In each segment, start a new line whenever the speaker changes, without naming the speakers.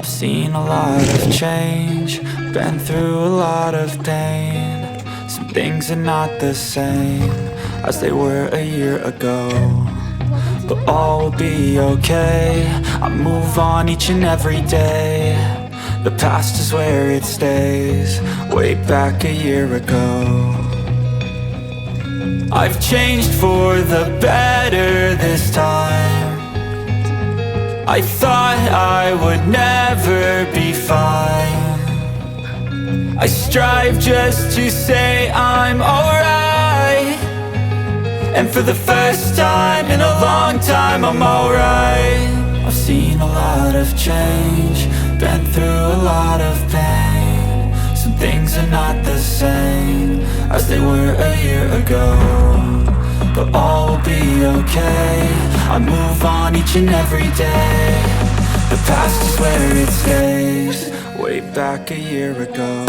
I've seen a lot of change, been through a lot of pain. Some things are not the same as they were a year ago, but all will be okay. I move on each and every day. The past is where it stays, way back a year ago. I've changed for the better this time. I thought I would never be fine. I strive just to say I'm alright, and for the first time in a long time I'm alright. I've seen a lot of change, been through a lot of pain. Some things are not the same as they were a year ago, but all will be okay. I move on each and every day. The past is where it stays, way back a year ago.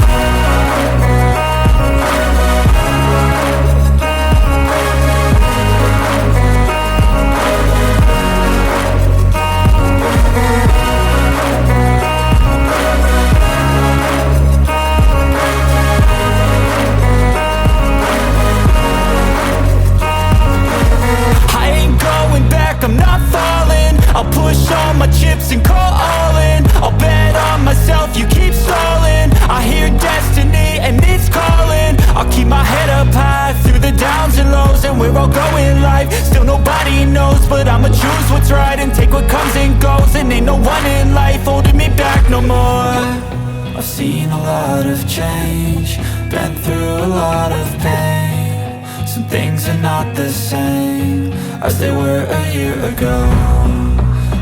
I'm not falling, I'll push all my chips and call all in. I'll bet on myself, you keep stalling. I hear destiny and it's calling. I'll keep my head up high through the downs and lows, and we're all going life. Still nobody knows, but I'ma choose what's right and take what comes and goes. And ain't no one in life holding me back no more. I've seen a lot of change, been through a lot of pain. Some things are not the same as they were a year ago,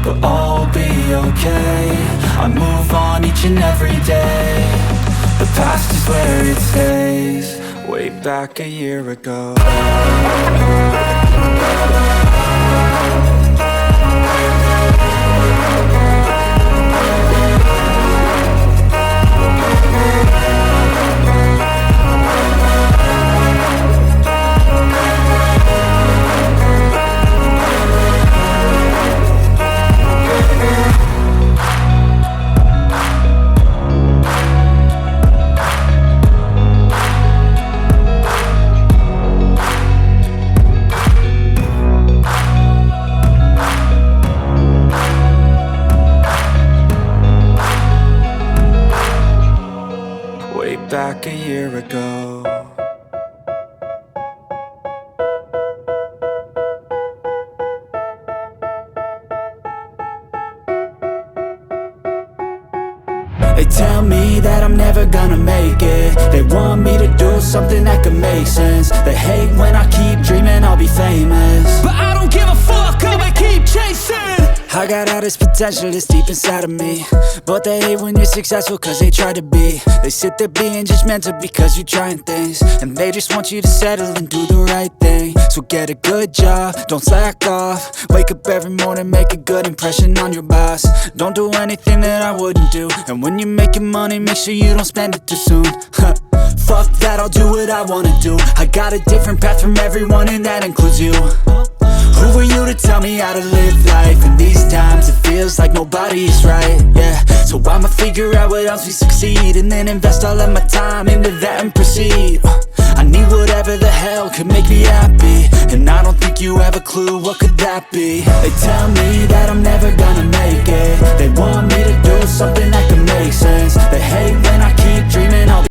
but all will be okay. I move on each and every day. The past is where it stays, way back a year ago. Back a year ago. They tell me that I'm never gonna make it. They want me to do something that could make sense. They hate when I keep dreaming I'll be famous, but I don't give a fuck, I'ma keep chasing. I got all this potential that's deep inside of me, but they hate when you're successful cause they try to be. They sit there being judgmental because you're trying things, and they just want you to settle and do the right thing. So get a good job, don't slack off. Wake up every morning, make a good impression on your boss. Don't do anything that I wouldn't do, and when you're making money, make sure you don't spend it too soon. Fuck that, I'll do what I wanna do. I got a different path from everyone, and that includes you. Who are you to tell me how to live life? In these times it feels like nobody is right, yeah. So I'ma figure out what helps me succeed, and then invest all of my time into that and proceed. I need whatever the hell could make me happy, and I don't think you have a clue what could that be. They tell me that I'm never gonna make it. They want me to do something that could make sense.